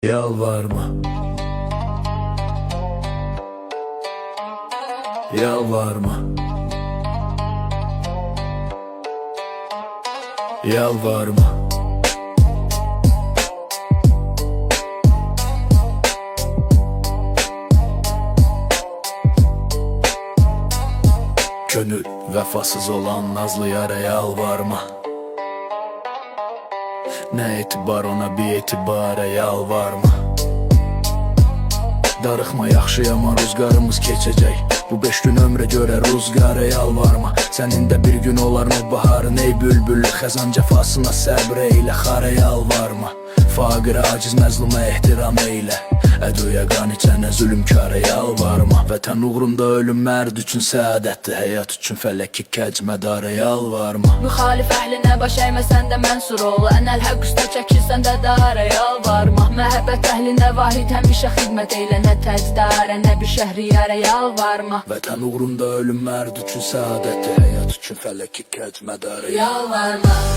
Yalvarma, yalvarma, yalvarma. Gönül vefasız olan nazlı yara yalvarma. Ne etibar ona bir etibara yalvarma. Darıxma, yaxşı yaman rüzgarımız keçəcək. Bu 5 gün ömrə görə rüzgara yalvarma. Sənin də bir gün olar o baharın ey bülbüllü. Xəzan cəfasına səbr eylə, xara yalvarma. Faqirə, aciz, məzluma ehtiram eylə. Əduya qan içənə zülümkara yalvarma. Vətən uğrunda ölüm mərd üçün səadətdir. Həyat üçün fələk kəcmədara yalvarma. Müxalif əhlinə baş əyməsən də mənsur ol. Ənəl həq üstə çəkilsən də dara yalvarma. Məhəbbət əhlinə vahid həmişə xidmət eylə. Nə təcdarə, nə bir şəhriyərə yalvarma. Vətən uğrunda ölüm mərd üçün səadətdir. Həyat üçün fələk kəcmədara yalvarma.